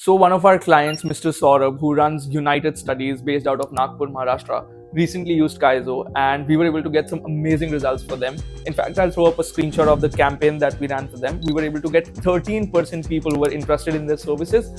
So one of our clients, Mr. Saurabh, who runs United Studies based out of Nagpur, Maharashtra, recently used Kaizo, and we were able to get some amazing results for them. In fact, I'll throw up a screenshot of the campaign that we ran for them. We were able to get 13% people who were interested in their services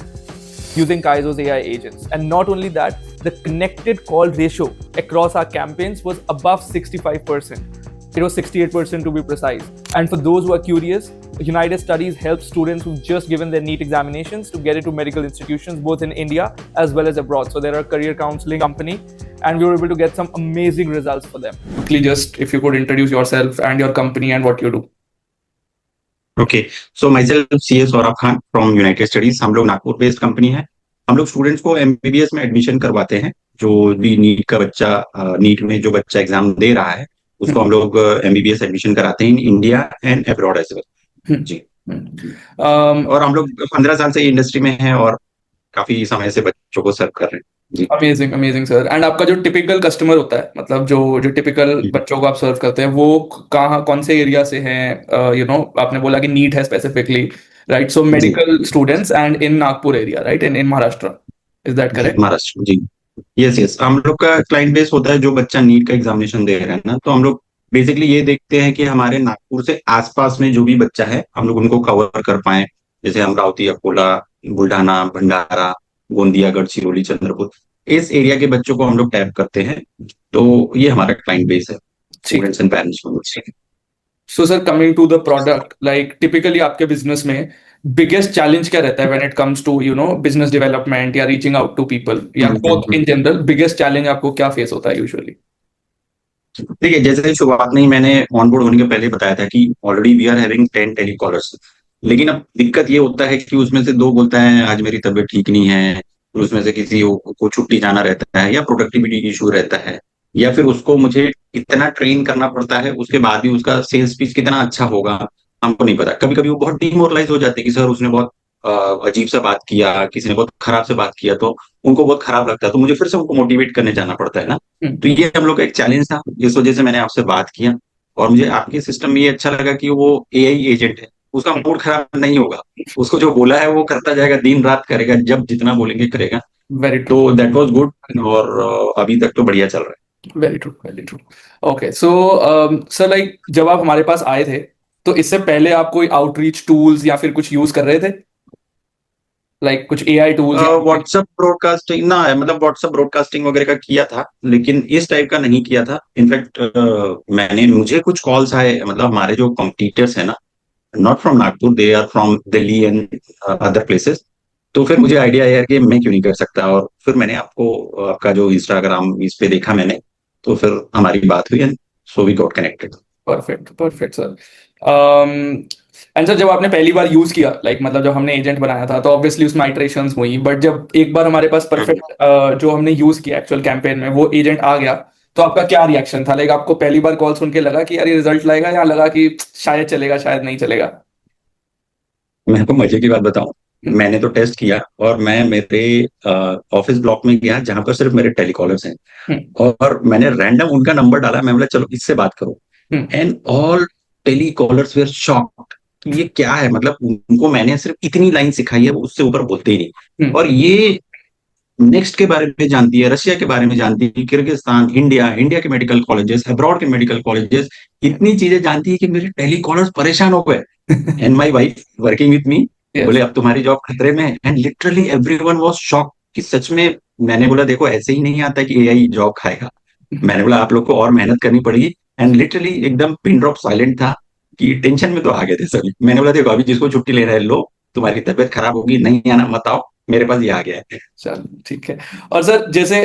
using Kaizo's AI agents. And not only that, the connected call ratio across our campaigns was above 65%. It was 68% to be precise. And for those who are curious, United Studies helps students who've just given their NEET examinations to get into medical institutions, both in India as well as abroad. So they're a career counseling company, and we were able to get some amazing results for them. Quickly, just if you could introduce yourself and your company and what you do. Okay, so myself CA Saurabh Khan from United Studies. हम लोग Nagpur based company है. हम लोग students को MBBS में admission करवाते हैं. जो भी नीट का बच्चा नीट में जो बच्चा एग्जाम दे रहा है उसको हम लोग MBBS एडमिशन कराते हैं in India and abroad as well. जी. और हम लोग 15 साल से इंडस्ट्री में हैं और काफी समय से बच्चों को सर्व कर रहे हैं. Amazing amazing sir. एंड आपका जो टिपिकल कस्टमर होता है, मतलब जो टिपिकल बच्चों को आप सर्व करते हैं, वो कहाँ कौन से एरिया से हैं? आपने बोला कि नीट है specifically, right? So medical students and in Nagpur area, right? In Maharashtra, is that correct? Maharashtra, ji. Yes. हम लोग का क्लाइंट बेस होता है जो बच्चा नीट का एग्जामिनेशन दे रहे हैं ना, तो हम लोग बेसिकली ये देखते हैं कि हमारे नागपुर से आसपास में जो भी बच्चा है हम लोग उनको कवर कर पाए. जैसे अमरावती, अकोला, बुल्ढाना, भंडारा, गोंदिया, गढ़चिरौली, चंद्रपुर, इस एरिया के बच्चों को हम लोग टैप करते हैं. तो ये हमारा क्लाइंट बेस है, स्टूडेंट्स एंड पेरेंट्स को. So sir, coming to the product, like typically आपके बिजनेस में बिगेस्ट चैलेंज क्या रहता है when it comes to business development या रीचिंग आउट टू पीपल या both in general? Biggest challenge आपको क्या फेस होता है यूजुअली? ठीक है, जैसे शुरुआत में ही मैंने ऑनबोर्ड होने के पहले बताया था कि already we are having 10 telecallers. लेकिन अब दिक्कत ये होता है कि उसमें से 2 बोलता है आज मेरी तबीयत ठीक नहीं है, और उसमें से किसी को छुट्टी जाना रहता है या प्रोडक्टिविटी इशू रहता है, या फिर उसको मुझे इतना ट्रेन करना पड़ता है, उसके बाद भी उसका सेल्स पिच कितना अच्छा होगा हमको नहीं पता. कभी कभी वो बहुत डिमोरलाइज हो जाते हैं कि सर उसने बहुत अजीब सा बात किया, किसी ने बहुत खराब से बात किया, तो उनको बहुत खराब लगता है, तो मुझे फिर से उनको मोटिवेट करने जाना पड़ता है ना. तो ये हम लोग का एक चैलेंज था. इस वजह से मैंने आपसे बात किया और मुझे आपके सिस्टम में ये अच्छा लगा कि वो AI एजेंट है, उसका मूड खराब नहीं होगा, उसको जो बोला है वो करता जाएगा, दिन रात करेगा, जब जितना बोलेंगे करेगा. वेरी तो दैट वाज गुड. और अभी तक तो बढ़िया चल रहा है. Very true, very true. Okay, so sir, like जब आप हमारे पास आए थे तो इससे पहले आप कोई आउटरीच टूल्स या फिर कुछ यूज कर रहे थे, लाइक कुछ AI टूल्स? व्हाट्सएप ब्रॉडकास्टिंग ना, मतलब व्हाट्सएप ब्रॉडकास्टिंग वगैरह का किया था, लेकिन इस टाइप का नहीं किया था. इनफैक्ट मुझे कुछ कॉल्स आए, मतलब हमारे जो कॉम्पिटिटर्स है ना, not from Nagpur, they are from Delhi and other places. तो फिर मुझे आइडिया आया कि मैं क्यों नहीं कर सकता, और फिर मैंने आपका जो इंस्टाग्राम इस पे देखा मैंने, तो फिर हमारी बात हुई and so we got connected. Perfect, perfect sir. And sir, जब आपने पहली बार यूज किया, लाइक मतलब जब हमने एजेंट बनाया था तो ऑब्वियसली उसमें आइटरेशंस हुई, बट जब एक बार हमारे पास परफेक्ट जो हमने यूज किया एक्चुअल कैंपेन में वो एजेंट आ गया, तो आपका क्या रिएक्शन था? लाइक आपको पहली बार कॉल सुन के लगा कि यार ये रिजल्ट लाएगा, या लगा कि शायद चलेगा शायद नहीं चलेगा? मैं आपको मजे की बात बताऊं, मैंने तो टेस्ट किया और मैं मेरे ऑफिस ब्लॉक में गया जहां पर सिर्फ मेरे टेलीकॉलर्स हैं, और मैंने रैंडम उनका नंबर डाला. मैं बोला चलो इससे बात करो, and all telecallers were shocked. ये क्या है, मतलब उनको मैंने सिर्फ इतनी लाइन सिखाई है, वो उससे ऊपर बोलते ही नहीं. और ये नेक्स्ट के बारे में जानती है, रशिया के बारे में जानती है, किर्गिस्तान, इंडिया के मेडिकल कॉलेजेस, अब्रॉड के मेडिकल कॉलेजेस, इतनी चीजें जानती है कि मेरे टेलीकॉलर्स परेशान हो गए. And my wife working with me बोले अब तुम्हारी जॉब खतरे में है. And literally everyone was shock कि सच में. मैंने बोला देखो ऐसे ही नहीं आता कि AI जॉब खाएगा. मैंने बोला आप लोग को और मेहनत करनी पड़ेगी. एंड लिटरली एकदम पिन ड्रॉप साइलेंट था कि टेंशन में तो आ गए थे सभी. मैंने बोला देखो अभी जिसको छुट्टी लेना है लो, तुम्हारी तबीयत खराब होगी, नहीं आना मत आओ, मेरे पास ये आ गया है. चल ठीक है. और सर जैसे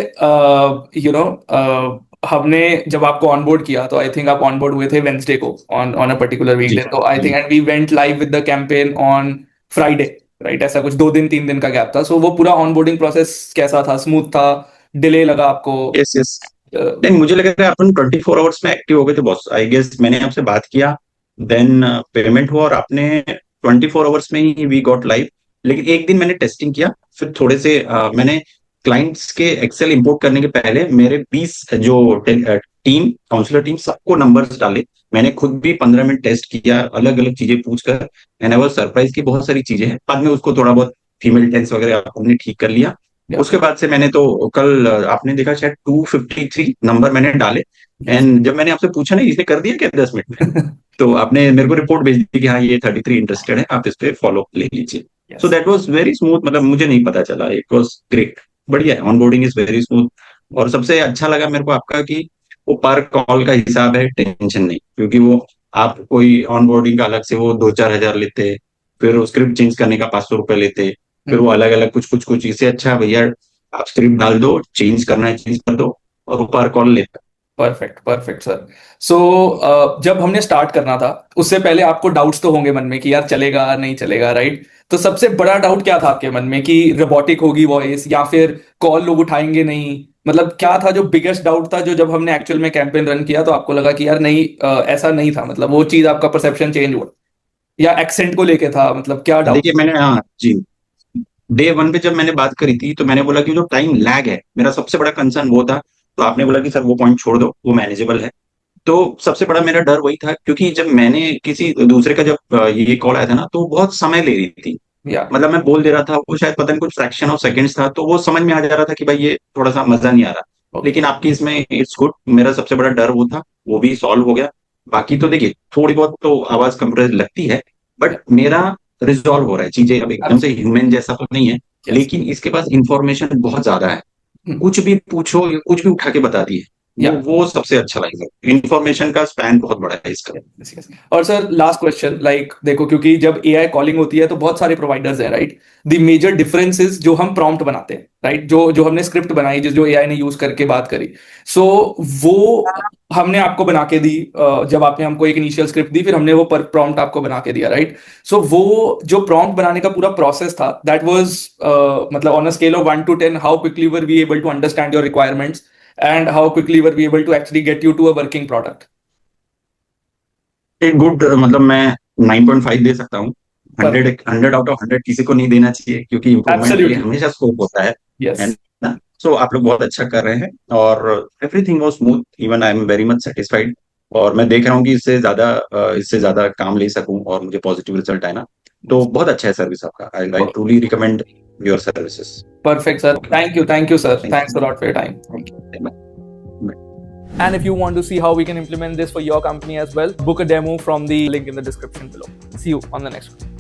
हमने जब आपको ऑनबोर्ड किया तो आई थिंक आप ऑनबोर्ड हुए थे वेंसडे को ऑन अ पर्टिकुलर वीकडे, तो I think and we went live with the campaign on Friday, right? ऐसा कुछ 2 दिन 3 दिन का गैप था. सो वो पूरा ऑनबोर्डिंग प्रोसेस कैसा था? स्मूथ था? डिले लगा आपको? Yes yes. नहीं, मुझे लग रहा है अपन 24 आवर्स में एक्टिव हो गए थे बॉस. आई गेस मैंने आपसे बात किया, देन पेमेंट हुआ, और आपने 24 आवर्स में ही वी गॉट लाइव. लेकिन एक दिन मैंने टेस्टिंग किया, फिर थोड़े से मैंने क्लाइंट्स के एक्सेल इंपोर्ट करने के पहले मेरे 20 जो टीम काउंसलर टीम सबको नंबर्स डाले. मैंने खुद भी 15 मिनट टेस्ट किया, अलग अलग चीजें पूछकर, एंड आई वाज सरप्राइज की बहुत सारी चीजें हैं. बाद में उसको थोड़ा बहुत फीमेल टेंस वगैरह हमने ठीक कर लिया। उसके बाद से मैंने तो कल आपने देखा शायद 253 नंबर मैंने डाले। एंड जब मैंने आपसे पूछा ना इसे कर दिया क्या 10 मिनट में, तो आपने मेरे को रिपोर्ट भेज दी कि हाँ ये 33 इंटरेस्टेड है, आप इस पे फॉलो ले लीजिए। So that was very smooth, मतलब मुझे नहीं पता चला, इट वाज ग्रेट, बढ़िया है, ऑनबोर्डिंग इज वेरी स्मूथ। और सबसे अच्छा लगा मेरे को आपका कि वो पर कॉल का हिसाब है, टेंशन नहीं, क्योंकि वो आप कोई ऑनबोर्डिंग का अलग से वो 2-4 हजार लेते, फिर वो स्क्रिप्ट चेंज करने का 500 रुपए लेते, फिर वो अलग अलग कुछ इससे अच्छा भैया आप स्क्रिप्ट डाल दो, चेंज करना है चेंज कर दो, और वो पर कॉल लेता। Perfect perfect sir. सो जब हमने स्टार्ट करना था उससे पहले आपको डाउट्स तो होंगे मन में कि यार चलेगा नहीं चलेगा, राइट? तो सबसे बड़ा डाउट क्या था आपके मन में, कि रोबोटिक होगी वॉइस या फिर कॉल लोग उठाएंगे नहीं? मतलब क्या था जो बिगेस्ट डाउट था, जो जब हमने एक्चुअल में कैंपेन रन किया तो आपको लगा कि यार नहीं, ऐसा नहीं था, मतलब वो चीज आपका परसेप्शन चेंज हुआ? या एक्सेंट को लेके था, मतलब क्या डाउट? देखिए मैंने, हाँ जी, डे 1 पे जब मैंने बात करी थी तो मैंने बोला कि जो टाइम लैग है मेरा सबसे बड़ा कंसर्न वो था। तो आपने बोला कि सर वो पॉइंट छोड़ दो, वो मैनेजेबल है। तो सबसे बड़ा मेरा डर वही था, क्योंकि जब मैंने किसी दूसरे का जब ये कॉल आया था ना, तो वो बहुत समय ले रही थी। या मतलब मैं बोल दे रहा था, वो शायद पता नहीं कुछ फ्रैक्शन ऑफ सेकंड्स था, तो वो समझ में आ जा रहा था कि भाई ये थोड़ा सा मजा नहीं आ रहा। ओके। लेकिन आपकी इसमें इट्स गुड, मेरा सबसे बड़ा डर वो था, वो भी सॉल्व हो गया। बाकी तो देखिए थोड़ी बहुत तो आवाज कंप्रेस लगती है, बट मेरा रिजॉल्व हो रहा है, चीजें अब एकदम से ह्यूमन जैसा तो नहीं है। यस। लेकिन इसके पास इंफॉर्मेशन बहुत ज्यादा है, कुछ भी पूछो ये कुछ भी उठा के बता दिए। या वो सबसे अच्छा लगेगा, इंफॉर्मेशन का स्पैन बहुत बड़ा है इसका। yes, yes. और सर लास्ट क्वेश्चन, लाइक देखो, क्योंकि जब एआई कॉलिंग होती है तो बहुत सारे प्रोवाइडर्स हैं, right? The major difference is जो हम प्रॉम्प्ट बनाते हैं, राइट? जो हमने स्क्रिप्ट बनाई, जो एआई ने यूज करके बात करी, सो वो हमने आपको बना के दी। जब आपने हमको एक इनिशियल स्क्रिप्ट दी, फिर हमने वो पर प्रॉम्प्ट आपको बना के दिया, राइट? सो वो जो प्रॉम्प्ट बनाने का पूरा प्रोसेस था, दैट वाज मतलब on a scale of 1 to 10, how quickly were we able to understand your requirements and how quickly were we able to actually get you to a working product? एक good, मतलब मैं 9.5 दे सकता हूँ। 100 out of 100 किसी को नहीं देना चाहिए, क्योंकि इम्प्रूवमेंट के लिए एब्सोल्युटली। हमेशा स्कोप होता है यस। ना। सो आप लोग बहुत अच्छा कर रहे हैं, और everything was smooth, even I am very much satisfied. और मैं देख रहा हूँ कि इससे ज्यादा काम ले सकूं और मुझे पॉजिटिव रिजल्ट आए ना। तो बहुत अच्छा है सर्विस आपका, I truly recommend your services. Perfect, sir. Okay, Thank you, sir. Thank Thanks a lot for your time. You. And if you want to see how we can implement this for your company as well, book a demo from the link in the description below. See you on the next one.